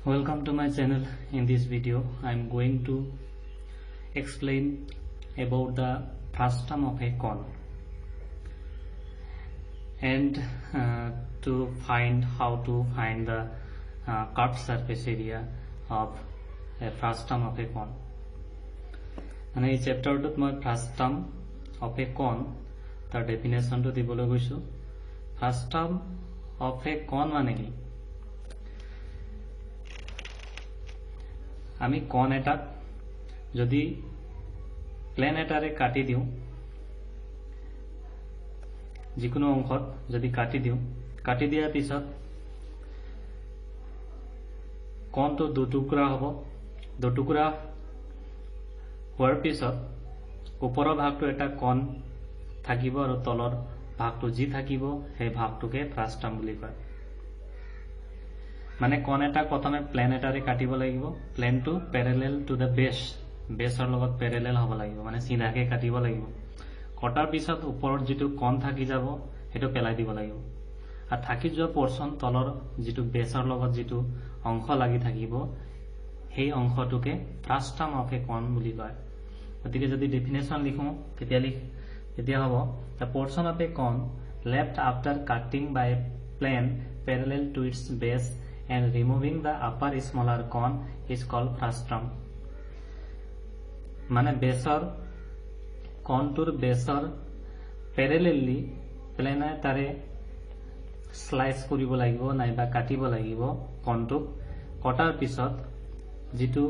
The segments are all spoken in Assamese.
Welcome to my channel. In this video I am going to explain about the frustum of a cone and to find how to find the curved surface area of a frustum of a cone. And in chapter 2 my frustum of a cone the definition to dibole goisu. Frustum of a cone mane ki আমি কোণ এটা যদি প্লেন এটারে কাটি দিও যিকোনো অংশত যদি কাটি দিয়াৰ পিছত কোণটো দুটুকুৰা হ'ব দুটুকুৰা হোৱাৰ পিছত ওপৰৰ ভাগটো এটা কোণ থাকিব আৰু তলৰ ভাগটো যি থাকিব সেই ভাগটোকে ফ্ৰাস্টাম বুলি কয় माने कोण एटा प्रथमे प्लेन एटारे काटिब लागिब plane to parallel to the बेसर लगत पैरेलल हब लागिब माने सीधाके काटिब लागिब कटार पिছত ऊपर जिटु कोण थाकी जाबो हेतु पेलाई दिब लागिब आ थाकी जोৱা पोर्शन तलर जिटु बेसर लगत जिटु अंश लागि থাকিব हेई अंशटुके फ्रास्टाम अफ ए कोण বুলি কয় গতিকে যদি ডেফিনেশন লিখো তেতিয়া হ'ব द पोर्शन अफ ए कोण left after cutting by a plane parallel to its base and removing the upper smaller cone is called frustum. माने बेसर कॉन्टूर बेसर पैरेलली प्लेन तारे स्लाइस करिब लागिबो नाइबा काटिब लागिबो कॉन्टुक कटार पिছত जिटु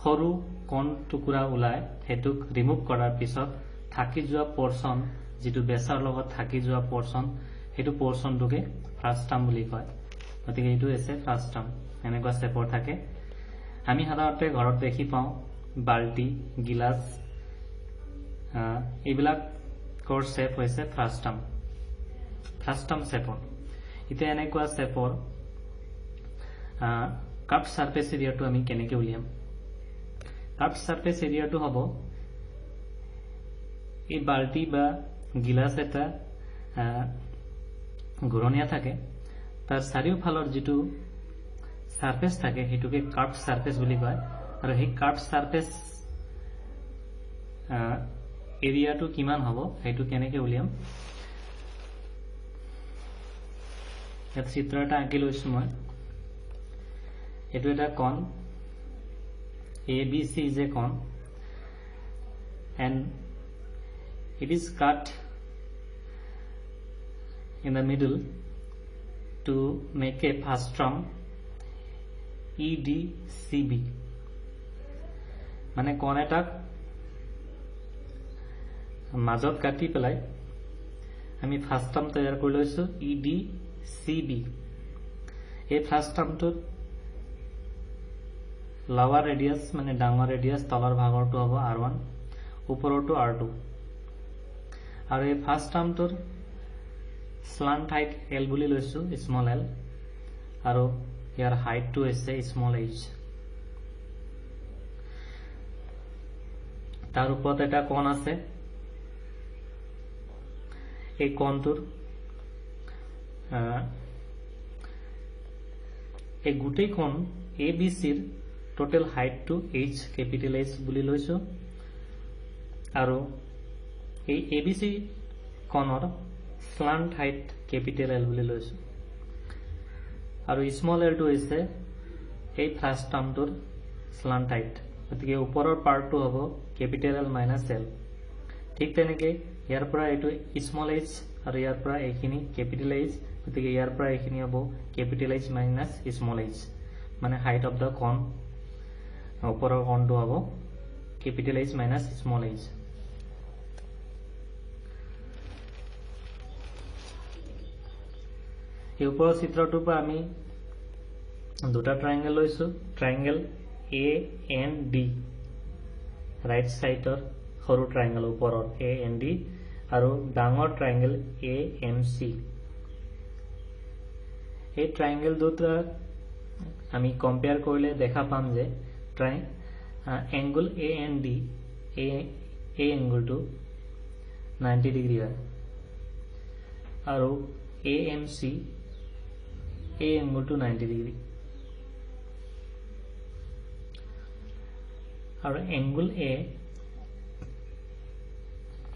हरु कॉन टुकुरा उलाय हेतुक रिमुव करार पिছত थाकी जोৱা पोर्शन जिटु बेसर লগত थाकी जोৱা पोर्शन हेतु पोर्शनटुके फ्रास्टाम বুলি কয় গতিকে এইটো আছে ফ্ৰাস্টাম এনেকুৱা শেপৰ থাকে আমি সাধাৰণতে ঘৰত দেখি পাওঁ বালটি গিলাস এইবিলাক কোৰ শেপ হৈছে ফ্ৰাস্টাম শেপৰ ইতে এনেকুৱা শেপৰ কাট সাৰফেস এৰিয়াটো আমি কেনেকে উলিয়াম কাট সাৰফেস এৰিয়াটো হ'ব এই বালটি বা গিলাস এটা ঘূৰণীয়া থাকে तार চাৰিওফালৰ जिटु सारफेस থাকে হেতুকে কাৰ্ভড সাৰফেস বুলি কয় আৰু এই কাৰ্ভড সাৰফেস এৰিয়াটো কিমান হ'ব হেতু কেনেকে উলিয়াম ইয়াত চিত্ৰ এটা আঁকি লৈছো মই এটো এটা কোণ ABC is a cone and it is cut in the middle to make a frustum EDCB माने कोण एटाक মাজত কাটি পেলাই আমি ফ্ৰাস্টাম তৈয়াৰ কৰি লৈছো EDCB এই ফ্ৰাস্টামটো লৱাৰ ৰেডিয়াস মানে ডাঙৰ ৰেডিয়াস তলৰ ভাগৰটো হ'ব R1 ওপৰটো R2 আৰু এই ফ্ৰাস্টামটোৰ slant height L বুলি লৈছো small l আৰু ইয়াৰ height টো আছে small h তাৰ ওপৰত এটা কোণ আছে এই কোণটোৰ এই গুটেই কোণ ABC ৰ টোটাল height টো h capital H বুলি লৈছো আৰু এই ABC কোণৰ slant height capital L বুলি লৈছো আৰু small l টো হৈছে এই ফ্ৰাস্টামটোৰ slant height গতিকে ওপৰৰ পাৰ্টটো হ'ব capital L minus L ঠিক তেনেকৈ ইয়াৰ পৰা এটো small h আৰু ইয়াৰ পৰা এইখিনি capital H গতিকে ইয়াৰ পৰা এইখিনি হ'ব capital H minus small h মানে height of the cone ওপৰৰ কোণটো হ'ব capital H minus small h এই ওপৰৰ চিত্ৰটোৰ পৰা আমি দুটা ট্ৰায়াঙ্গেল লৈছো ট্ৰায়াঙ্গেল AND ৰাইট সাইডৰ সৰু ট্ৰায়াঙ্গেল ওপৰৰ AND আৰু ডাঙৰ ট্ৰায়াঙ্গেল AMC এই ট্ৰায়াঙ্গেল দুটা আমি কম্পেয়াৰ কৰিলে দেখা পাম যে এংগল AND এই এংগলটো 90 ডিগ্ৰী হয় আৰু AMC A angle to 90 degree আৰু এংগুল এ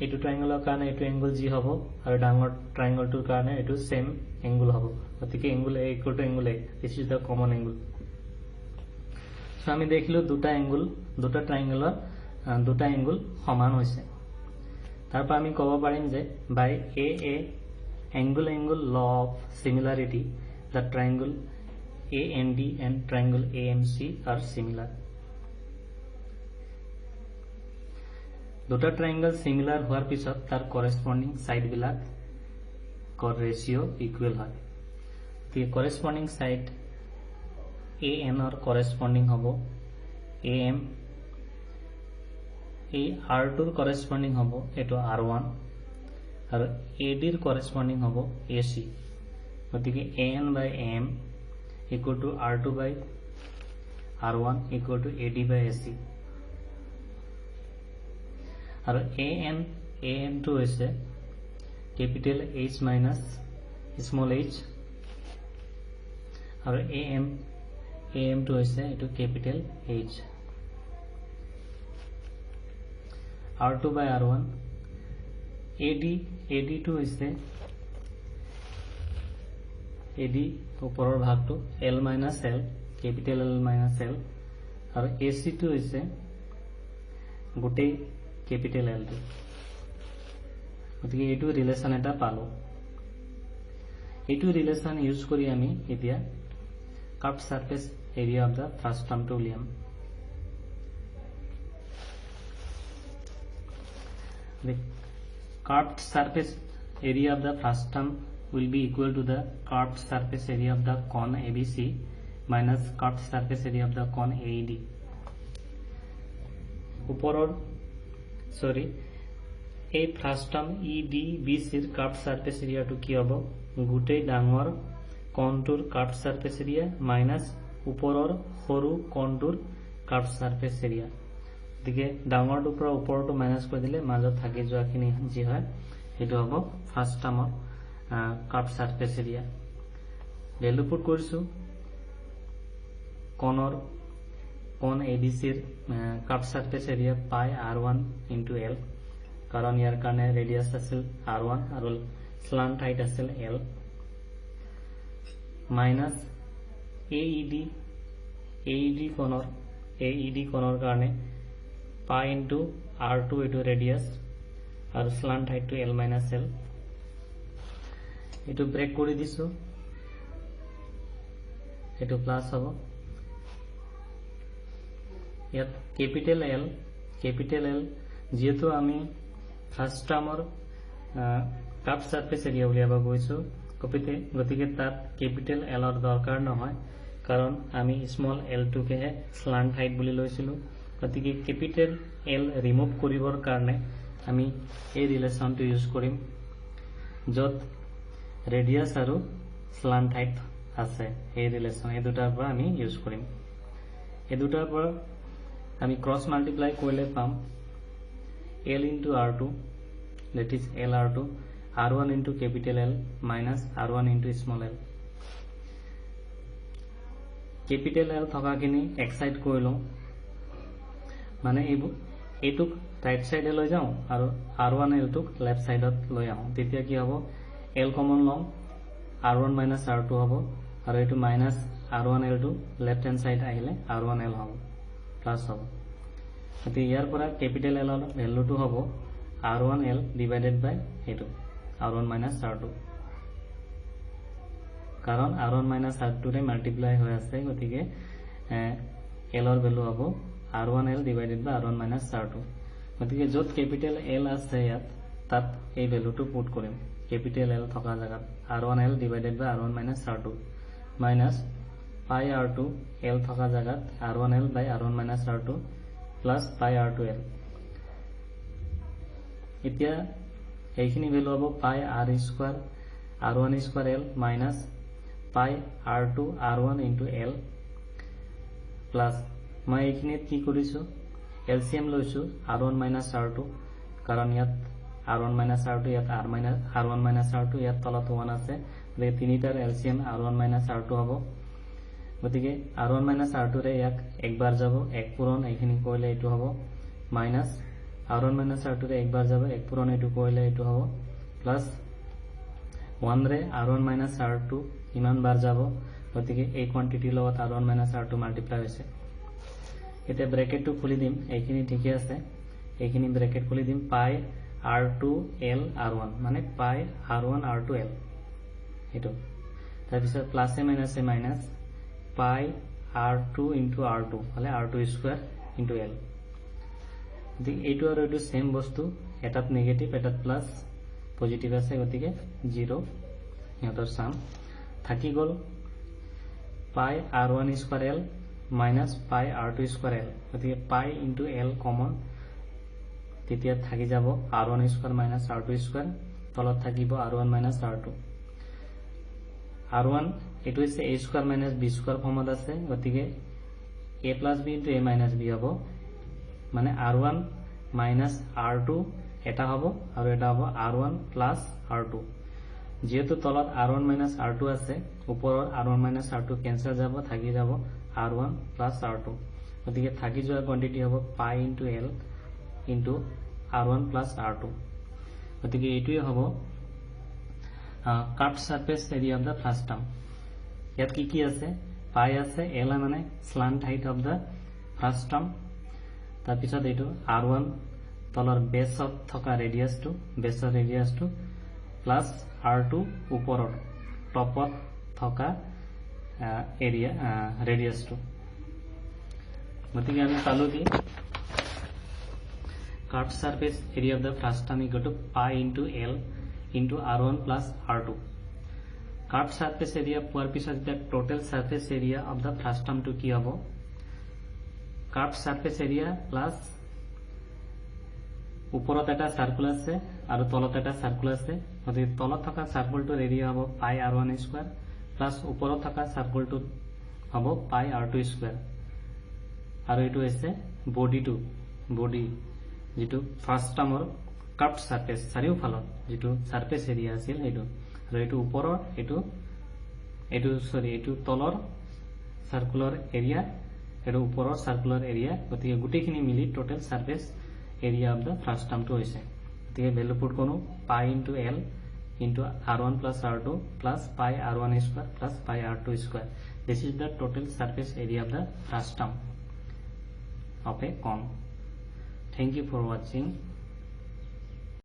এইটো ট্ৰায়াঙ্গলৰ কাৰণে এইটো এংগুল জি হ'ব আৰু ডাঙৰ ট্ৰায়াঙ্গলটোৰ কাৰণে এইটো সেম এংগুল হ'ব গতিকে angle A equal to angle A this is the common angle so আমি দেখিলো দুটা ট্ৰায়াঙ্গলৰ দুটা এংগুল সমান হৈছে তাৰপৰা আমি ক'ব পাৰিম যে বাই এ angle law of similarity the triangle AND and triangle AMC are similar দুটা ট্ৰায়াঙ্গল সিমিলাৰ হোৱাৰ পিছত তাৰ কৰেসপন্ডিং সাইড বিলাক কৰ ৰেশিও ইকুৱেল হয় the corresponding side AN or corresponding হ'ব AM এই R2 ৰ corresponding হ'ব এটো R1 আৰু AD ৰ corresponding হ'ব AC গতিকে AN by AM equal to R2 by R1 equal to AD by AC আৰু AM to হৈছে capital H minus small h আৰু AM to হৈছে এটো capital H R2 by R1 AD to হৈছে AD ওপৰৰ ভাগটো L minus L capital L minus L আৰু AC to হৈছে গোটেই capital L টো গতিকে এইটো ৰিলেশন এটা পালো এইটো ৰিলেশন ইউজ কৰি আমি এতিয়া curved surface area of the first term টো উলিয়াম the curved surface area of the first term will be equal to the curved surface area of the cone ABC minus curved surface area of the cone AED ওপৰৰ এই ফাৰ্স্ট টাৰ্ম EDBC ৰ curved surface area টো কি হ'ব গোটেই ডাঙৰ কনটোৰ curved surface area minus ওপৰৰ সৰু কনটোৰ curved surface area গতিকে ডাঙৰটোৰ পৰা ওপৰটো মাইনাস কৰি দিলে মাজত থাকি যোৱাখিনি যি হয় এটো হ'ব ফাৰ্স্ট টাৰ্মৰ curved surface area value put কৰিছো কোন ABC ৰ কাৰ্ভড সাৰফেস এৰিয়া পাই R1 * L কাৰণ ইয়াৰ কাৰণে ৰেডিয়াস আছিল R1 আৰু স্লান্ট হাইট আছিল L মাইনাস AED কোণৰ কাৰণে pi into R2 into radius আৰু slant height to L minus L এটো ব্ৰেক কৰি দিছো এটো প্লাস হ'ব ইয়াত capital L যেহেতু আমি ফার্স্ট টাৰ্মৰ কাৰ্ভড সাৰফেস এৰিয়া উলিয়াব গৈছো গতিকে তাত capital L ৰ দৰকাৰ নহয় কাৰণ আমি স্মল l টোকে স্লান্ট হাইট বুলি লৈছিলো গতিকে capital L ৰিমুভ কৰিবৰ কাৰণে আমি এই ৰিলেশনটো ইউজ কৰিম যত ৰেডিয়াস আৰু স্লান্ট হাইট আছে এই ৰিলেশন এই দুটাৰ পৰা আমি ইউজ কৰিম এই দুটাৰ পৰা আমি ক্ৰস মাল্টিপ্লাই কৰিলে পাম L into R2 that is LR2 R1 into capital L minus R1 into small l capital L থকাখিনি এক্সাইড কৰি লওঁ মানে এইটুক ৰাইট সাইডে লৈ যাওঁ আৰু R1 L টুক লেফট সাইডত লৈ আহোঁ তেতিয়া কি হ'ব L কমন লওঁ R1 minus R2 হ'ব আৰু এইটো minus R1 L to left hand side আহিলে R1 L হ'ব প্লাস হ'ব গতিকে ইয়াৰ পৰা capital L ৰ ভ্যালুটো হ'ব R1 L divided by এইটো R1 minus R2 কাৰণ R1 minus R2 ৰে মাল্টিপ্লাই হৈ আছে গতিকে L ৰ ভ্যালু হ'ব R1 L divided by R1 minus R2 গতিকে যত capital L আছে ইয়াত তাত এই ভ্যালুটো পুট কৰিম capital L থকা জায়গাত R1 L divided by R1 minus R2 minus pi R2 L থকা জায়গাত R1 L by R1 minus R2 plus pi R2 L এতিয়া এইখিনি ভ্যালু হ'ব pi R square R1 square L minus pi R2 R1 into L plus মই এইখিনিত কি কৰিছো LCM লৈছো R1 minus R2 কাৰণ ইয়াত R1 minus R2 ইয়াত R1 minus R2 ইয়াত তলত 1 আছে গতিকে তিনিটাৰ LCM R1 minus R2 হ'ব গতিকে r1 মাইনাছ r2 ৰে ইয়াক একবাৰ যাব, এক পূৰণ এইখিনি কৰিলে এইটো হ'ব মাইনাছ r1 মাইনাছ r2 ৰে একবাৰ যাব, এক পূৰণ এইটো কৰিলে এইটো হ'ব প্লাছ 1 ৰে r1 মাইনাছ r2 ইমান বাৰ যাব, গতিকে এই কোৱান্টিটিৰ লগত r1 মাইনাছ r2 মাল্টিপ্লাই হৈছে। এতিয়া ব্ৰেকেটটো খুলি দিম, এইখিনি ঠিকে আছে, এইখিনি ব্ৰেকেট খুলি দিম, পাই r2l r1 মানে পাই r1 r2l এইটো, তাৰপিছত প্লাছে মাইনাছে মাইনাছ পাই r2 ইনটু r2 হলে r2 স্কয়াৰ ইনটু l। এইটো আৰু এইটো সেম বস্তু, এটাত নেগেটিভ এটাত প্লাস পজিটিভ আছে, গতিকে 0 ইহঁতৰ সাম থাকি গল পাই r1 স্কয়াৰ l মাইনাস পাই r2 স্কয়াৰ l, গতিকে পাই ইনটু l কমন, তেতিয়া থাকি যাব r1 square minus r2 square, তলত থাকিব r1 মাইনাস r2। r1 এটো হৈছে a square minus b square ফৰ্মত আছে, গতিকে a plus b into a minus b হ'ব, মানে r1 মাইনাস r2 এটা হ'ব আৰু এটা হ'ব r1 প্লাস r2। যেহেতু তলত r1 মাইনাস r2 আছে, ওপৰৰ r1 মাইনাস r2 কেনসেল যাব, থাকি যাব r1 প্লাস r2, গতিকে থাকি যোৱা কোয়ান্টিটি হ'ব পাই into l into r1 plus r2। গতিকে এইটোই হ'ব cut surface area of the first term. ইয়াত কি কি আছে, পাই আছে, এল মানে slant height of the first term, তাৰপিছত এইটো r1 তলৰ বেছত থকা ৰেডিয়াসটো, বেছৰ ৰেডিয়াসটো প্লাস r2 ওপৰৰ টপত থকা এৰিয়া ৰেডিয়াসটো। গতিকে আমি পালো কি cut surface area of the first term equal to pi into l into r1 plus r2। Cut surface area পোৱাৰ পিছত এটা total surface area of the first term to কি হ'ব, কাট সাৰফেস এৰিয়া প্লাস ওপৰত এটা সাৰ্কেল আছে আৰু তলত এটা সাৰ্কেল আছে, গতিকে তলত থকা সাৰ্কেলটোৰ এৰিয়া হ'ব পাই r1 স্কয়াৰ প্লাস ওপৰত থকা সাৰ্কেলটো হ'ব পাই r2 স্কয়াৰ, আৰু এইটো হৈছে বডিটো, বডি যেটো ফাৰ্স্ট টাৰ্মৰ কাট সাৰফেস চাৰিওফালৰ যেটো সাৰফেস এৰিয়া আছিল এইটো, আৰু এইটো ওপৰৰ এইটো তলৰ সাৰ্কুলাৰ এৰিয়া, এইটো ওপৰৰ সাৰ্কুলাৰ এৰিয়া, গতিকে গোটেইখিনি মিলি total surface area of the first টাৰ্মটো হৈছে। গতিকে ভ্যালু পুট কৰো pi into l into r1 plus r2 plus pi r1 square plus pi r2 square. This is the total surface area of the first term of a cone. Thank you for watching.